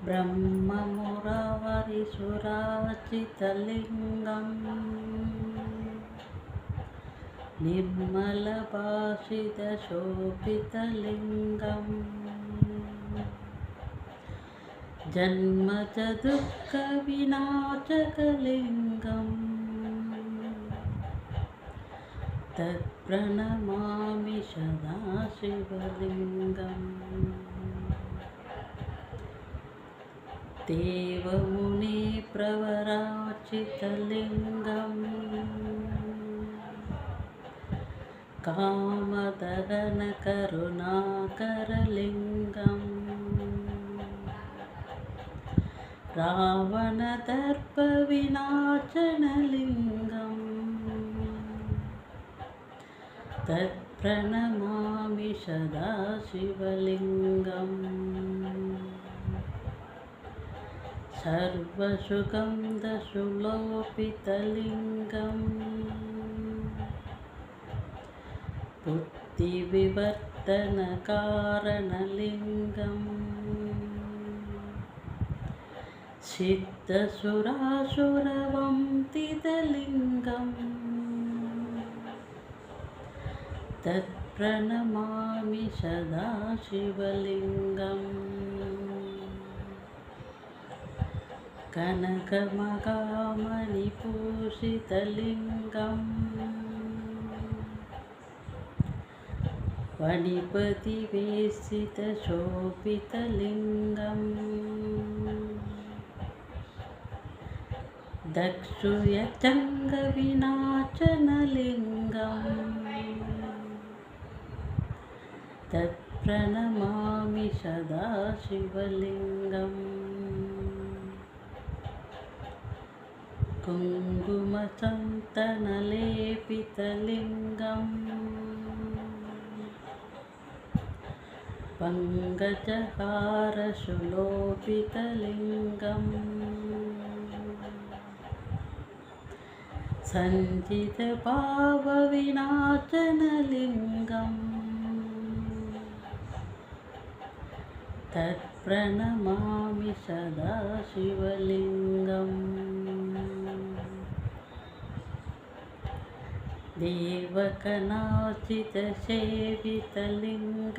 ब्रह्ममुरारिसुरार्चितलिङ्गं निर्मलभाषितशोभितलिङ्गं जन्मजदुःखविनाशकलिङ्गं तत्प्रणमामि सदा शिवलिङ्गम् देवमुनिप्रवरार्चितलिङ्गं कामदहनकरुणाकरलिङ्गं रावणदर्पविनाशनलिङ्गं तत्प्रणमामि सदा शिवलिङ्गम् सर्वसुगन्धसुलोपितलिङ्गं बुद्धिविवर्धनकारणलिङ्गं सिद्धसुरासुरवन्दितलिङ्गं तत्प्रणमामि सदा शिवलिङ्गम् कनकमहामणिपूषितलिङ्गं फणिपतिवेशितशोभितलिङ्गं दक्षुयचङ्गविनाशनलिङ्गं तत्प्रणमामि सदा शिवलिङ्गम् कुङ्कुमचन्दनलेपितलिङ्गं पङ्कजहारसुलोपितलिङ्गं सञ्चितभावविनाशनलिङ्गं तत्प्रणमामि सदा शिवलिङ्गम् देवकनार्चितसेवितलिङ्गं